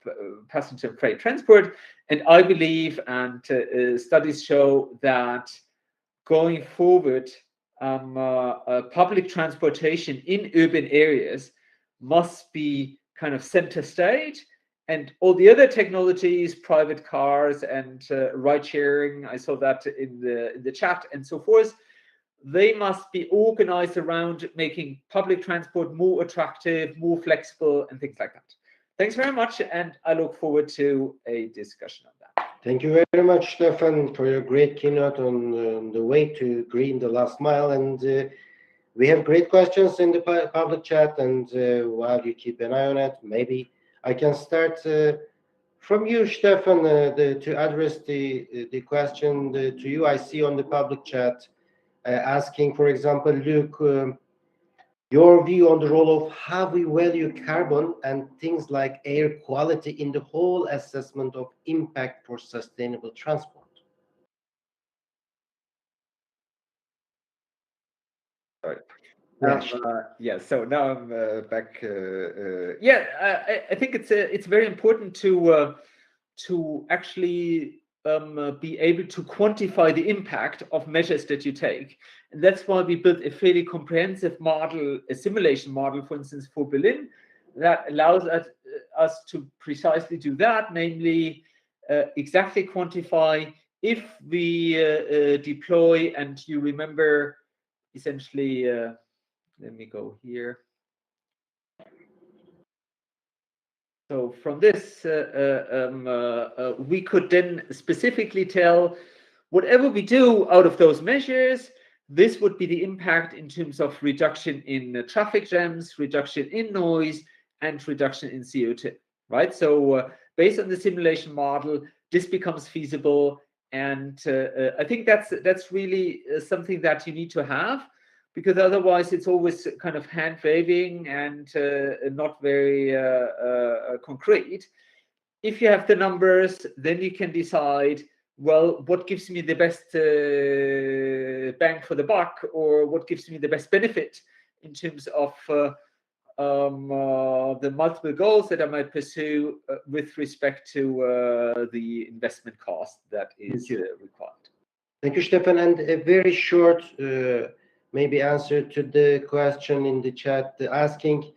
E: passenger and freight transport. And I believe, and studies show, that going forward, public transportation in urban areas must be kind of center stage. And all the other technologies, private cars and ride sharing, I saw that in the chat and so forth, they must be organized around making public transport more attractive, more flexible, and things like that. Thanks very much, and I look forward to a discussion on that.
B: Thank you very much, Stefan, for your great keynote on the way to green the last mile. And we have great questions in the public chat, and while you keep an eye on it, maybe I can start from you, Stefan, to address the question to you. I see on the public chat asking, for example, Luke, your view on the role of how we value carbon and things like air quality in the whole assessment of impact for sustainable transport.
E: Sorry.
B: Yeah,
E: so now I'm back. I think it's very important to actually be able to quantify the impact of measures that you take. And that's why we built a fairly comprehensive model, a simulation model, for instance, for Berlin, that allows us to precisely do that, namely exactly quantify if we deploy, and you remember essentially, let me go here. So from this, we could then specifically tell whatever we do out of those measures, this would be the impact in terms of reduction in traffic jams, reduction in noise, and reduction in CO2, right? So based on the simulation model, this becomes feasible. And I think that's really something that you need to have, because otherwise it's always kind of hand waving and not very concrete. If you have the numbers, then you can decide, well, what gives me the best bang for the buck, or what gives me the best benefit in terms of the multiple goals that I might pursue with respect to the investment cost that is required.
B: Thank you, Stefan. And a very short maybe answer to the question in the chat asking,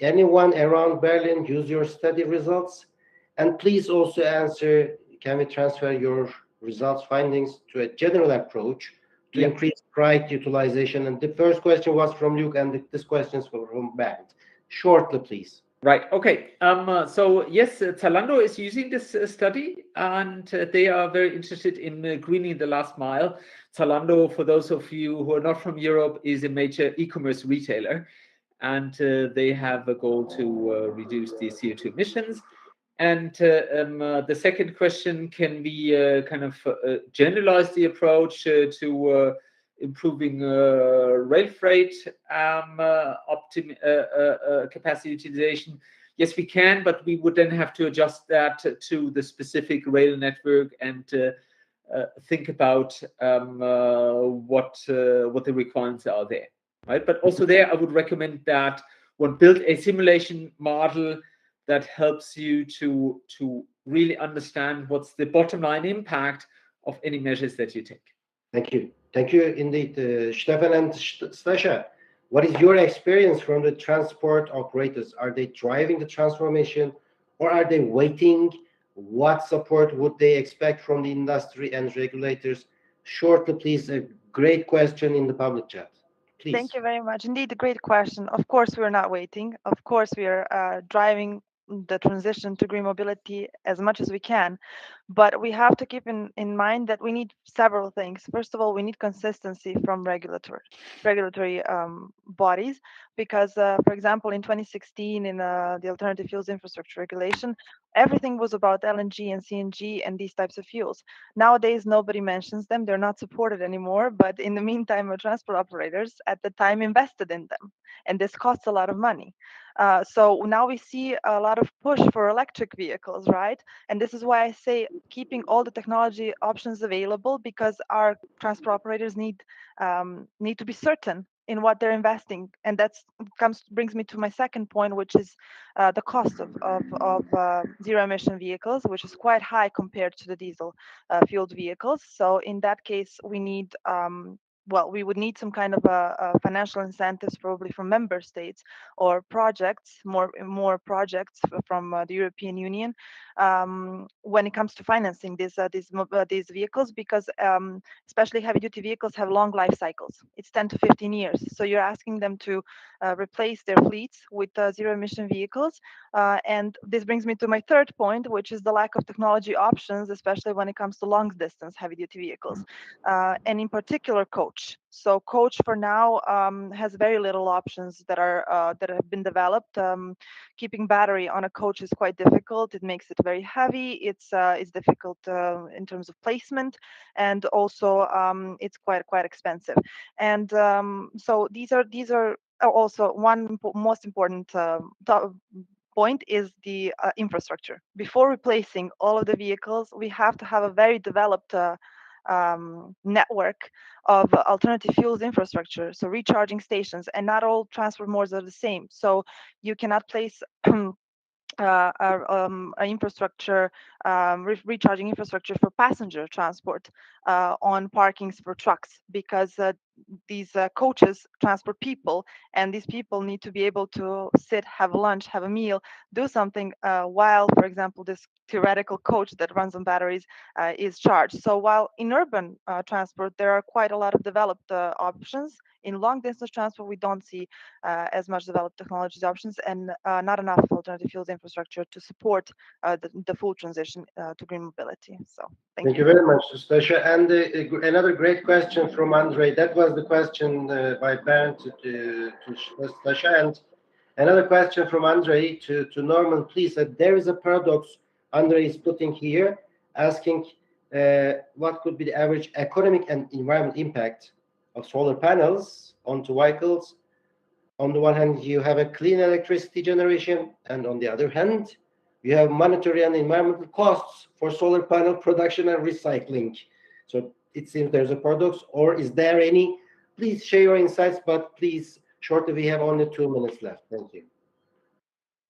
B: anyone around Berlin use your study results? And please also answer, can we transfer your results findings to a general approach to increase right utilization? And the first question was from Luke, and this question is from Bernd. Shortly, please.
E: Right. Okay. So yes, Zalando is using this study, and they are very interested in greening the last mile. Zalando, for those of you who are not from Europe, is a major e-commerce retailer, and they have a goal to reduce the CO2 emissions. And the second question, can we kind of generalize the approach to improving rail freight capacity utilization? Yes, we can, but we would then have to adjust that to the specific rail network and think about what the requirements are there, right? But also there, I would recommend that one build a simulation model that helps you to really understand what's the bottom line impact of any measures that you take.
B: Thank you. Thank you indeed, Stefan and Stasha. What is your experience from the transport operators? Are they driving the transformation, or are they waiting? What support would they expect from the industry and regulators? Shortly, please, a great question in the public chat. Please.
C: Thank you very much. Indeed, a great question. Of course, we're not waiting. Of course, we are driving the transition to green mobility as much as we can, but we have to keep in mind that we need several things. First of all, we need consistency from regulatory bodies, because for example, in 2016 in the Alternative Fuels Infrastructure Regulation, everything was about LNG and CNG and these types of fuels. Nowadays, nobody mentions them. They're not supported anymore, but in the meantime, our transport operators at the time invested in them, and this costs a lot of money. So now we see a lot of push for electric vehicles, right? And this is why I say keeping all the technology options available, because our transport operators need to be certain in what they're investing, and brings me to my second point, which is the cost of zero emission vehicles, which is quite high compared to the diesel fueled vehicles. So in that case, we need we would need some kind of financial incentives, probably from member states or projects, more projects from the European Union when it comes to financing these vehicles, because especially heavy duty vehicles have long life cycles. It's 10 to 15 years. So you're asking them to replace their fleets with zero emission vehicles. And this brings me to my third point, which is the lack of technology options, especially when it comes to long distance heavy duty vehicles, and in particular coach. So coach for now has very little options that have been developed. Keeping battery on a coach is quite difficult. It makes it very heavy. It's difficult in terms of placement, and also it's quite expensive. And so these are also one most important point is the infrastructure. Before replacing all of the vehicles, we have to have a very developed network of alternative fuels infrastructure, so recharging stations, and not all transport modes are the same. So you cannot place infrastructure, recharging infrastructure for passenger transport on parkings for trucks, because these coaches transport people, and these people need to be able to sit, have lunch, have a meal, do something while, for example, this theoretical coach that runs on batteries is charged. So while in urban transport there are quite a lot of developed options, in long distance transport we don't see as much developed technologies options, and not enough alternative fuels infrastructure to support the full transition to green mobility. So thank you
B: very much, Stasha. And another great question from Andre. That was the question by Bernd to Stasha. And another question from Andre to Norman, please. There is a paradox Andre is putting here, asking what could be the average economic and environmental impact of solar panels onto vehicles. On the one hand, you have a clean electricity generation, and on the other hand, you have monetary and environmental costs for solar panel production and recycling. So it seems there's a paradox, or is there any? Please share your insights, but please, shortly, we have only 2 minutes left. Thank you.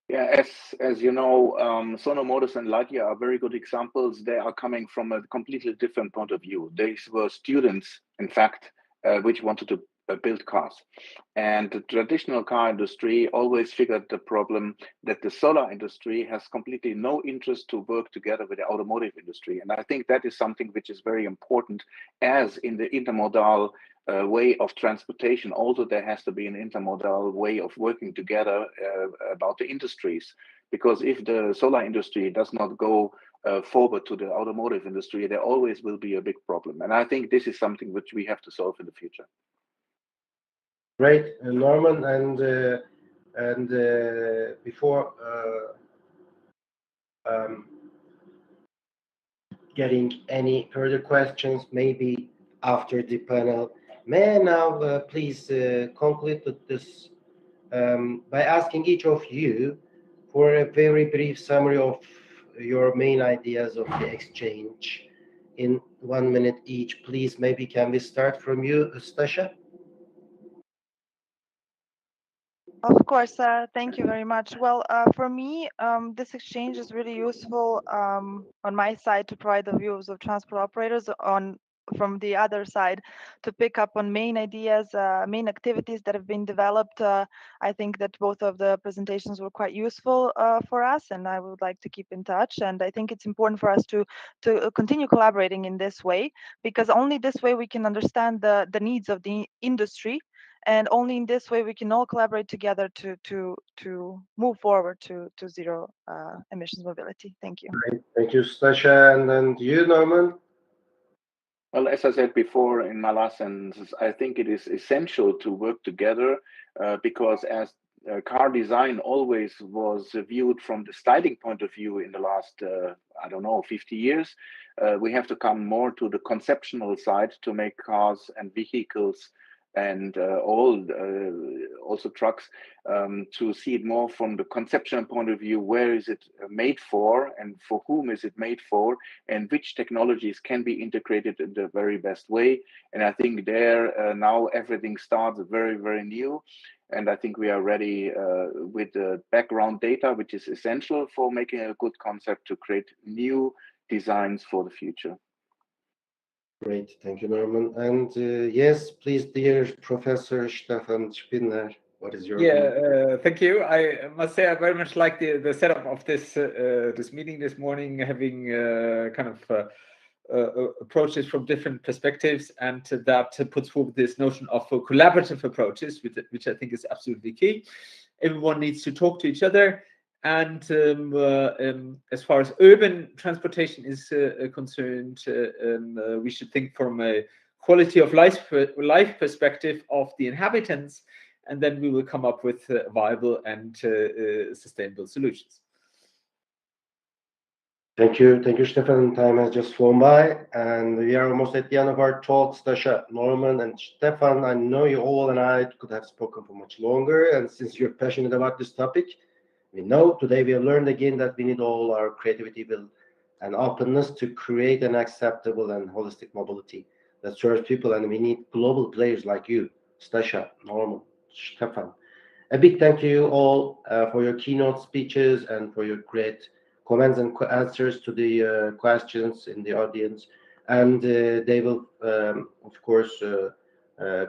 D: Yeah, as you know, Sono Motors and Lightyear are very good examples. They are coming from a completely different point of view. These were students, in fact, which wanted to build cars. And the traditional car industry always figured the problem that the solar industry has completely no interest to work together with the automotive industry. And I think that is something which is very important, as in the intermodal way of transportation. Also, there has to be an intermodal way of working together about the industries, because if the solar industry does not go forward to the automotive industry, there always will be a big problem. And I think this is something which we have to solve in the future.
B: Great, Norman, and before getting any further questions, maybe after the panel, may I now please conclude with this by asking each of you for a very brief summary of your main ideas of the exchange in 1 minute each, please. Maybe can we start from you, Stasha?
C: Of course, thank you very much. Well, for me, this exchange is really useful on my side to provide the views of transport operators, from the other side to pick up on main ideas, main activities that have been developed. I think that both of the presentations were quite useful for us, and I would like to keep in touch. And I think it's important for us to continue collaborating in this way, because only this way we can understand the needs of the industry. And only in this way we can all collaborate together to move forward to zero emissions mobility. Thank you.
B: Great. Thank you, Stasha. And you, Norman?
D: Well, as I said before in my last sentence, I think it is essential to work together because as car design always was viewed from the styling point of view in the last, I don't know, 50 years, we have to come more to the conceptual side to make cars and vehicles and also trucks to see it more from the conceptual point of view. Where is it made for, and for whom is it made for, and which technologies can be integrated in the very best way? And I think there now everything starts very, very new. And I think we are ready with the background data, which is essential for making a good concept to create new designs for the future.
B: Great, thank you, Norman. And yes, please, dear Professor Stefan Spinner, what is your
E: view? Thank you. I must say I very much like the setup of this this meeting this morning, having kind of approaches from different perspectives, and that puts forward this notion of collaborative approaches, which I think is absolutely key. Everyone needs to talk to each other. And as far as urban transportation is concerned, we should think from a quality of life perspective of the inhabitants, and then we will come up with viable and sustainable solutions.
B: Thank you, Stefan. Time has just flown by, and we are almost at the end of our talk. Stasha, Norman, and Stefan, I know you all and I could have spoken for much longer, and since you're passionate about this topic, we know today we have learned again that we need all our creativity and openness to create an acceptable and holistic mobility that serves people, and we need global players like you, Stasha, Norman, Stefan. A big thank you all for your keynote speeches and for your great comments and answers to the questions in the audience. And they will, of course,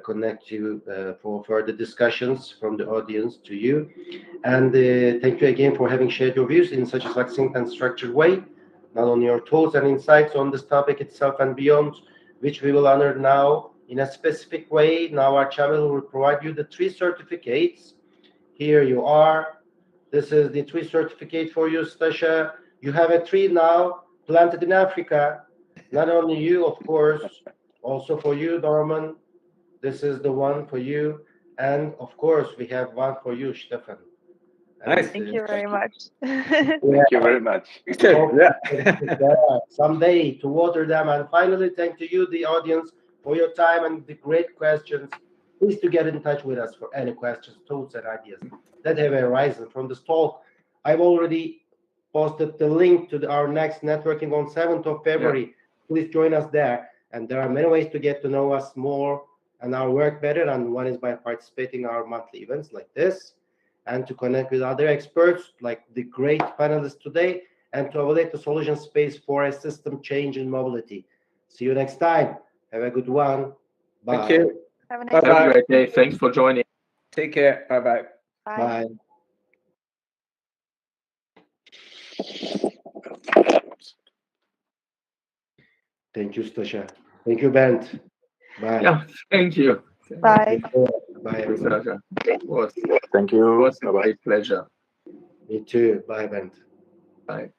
B: connect you for further discussions from the audience to you. And thank you again for having shared your views in such a succinct and structured way, not only your thoughts and insights on this topic itself and beyond, which we will honor now in a specific way. Now our channel will provide you the 3 certificates. Here you are. This is the 3 certificate for you, Stasha. You have a tree now planted in Africa. Not only you, of course, also for you, Norman. This is the one for you. And of course, we have one for you, Stefan.
E: Nice.
C: Thank you very much.
D: Thank you very much.
B: Someday to water them. And finally, thank to you, the audience, for your time and the great questions. Please to get in touch with us for any questions, thoughts, and ideas that have arisen from this talk. I've already posted the link to our next networking on 7th of February. Yeah. Please join us there. And there are many ways to get to know us more and our work better. And one is by participating in our monthly events like this. and to connect with other experts like the great panelists today, and to evaluate the solution space for a system change in mobility. See you next time. Have a good one. Bye.
E: Thank you.
C: Have a nice
A: Have
E: Bye-bye.
A: a great day. Thanks for joining.
E: Take care. Bye-bye.
C: Bye.
B: Bye. Thank you, Stasha. Thank you, Bernd. Bye.
A: Yeah, thank you.
C: Bye.
B: Bye,
A: Thank you,
B: everybody.
A: Sasha. It
D: Thank you.
A: was a
D: Bye-bye.
A: great pleasure.
B: Me too. Bye, Bernd.
A: Bye.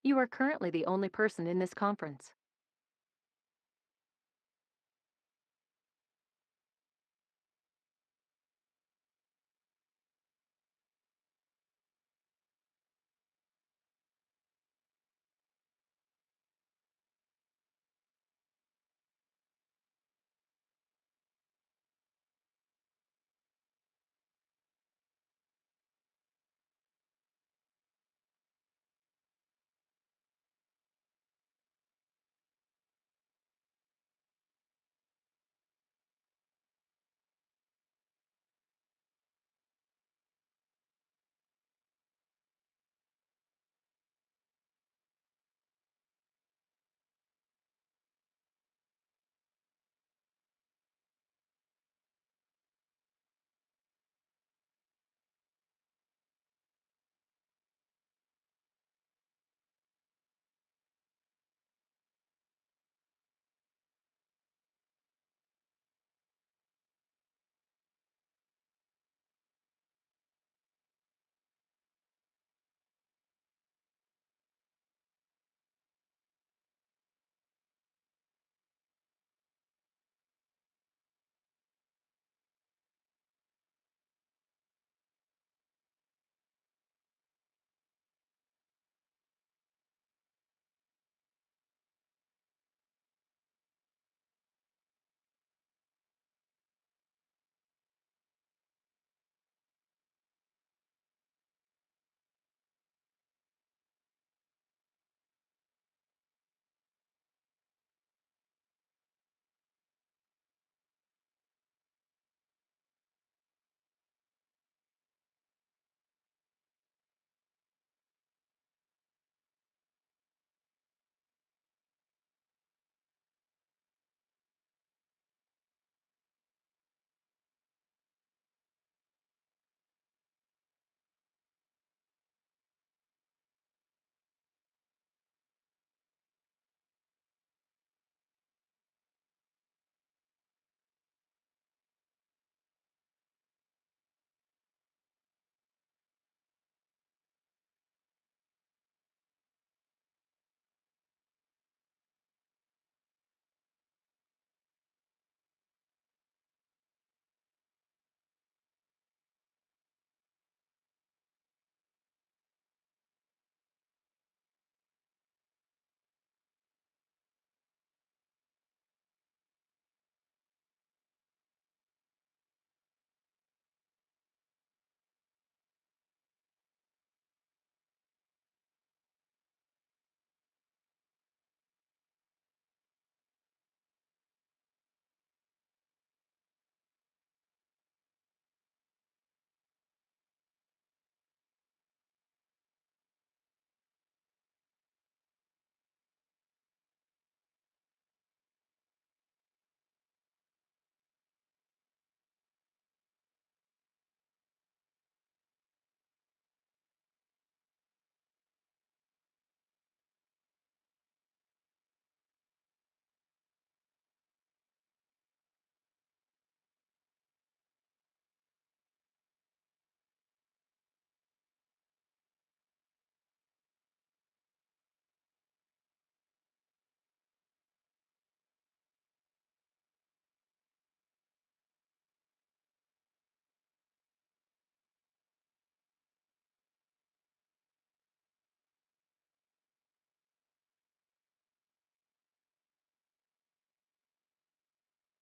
F: You are currently the only person in this conference.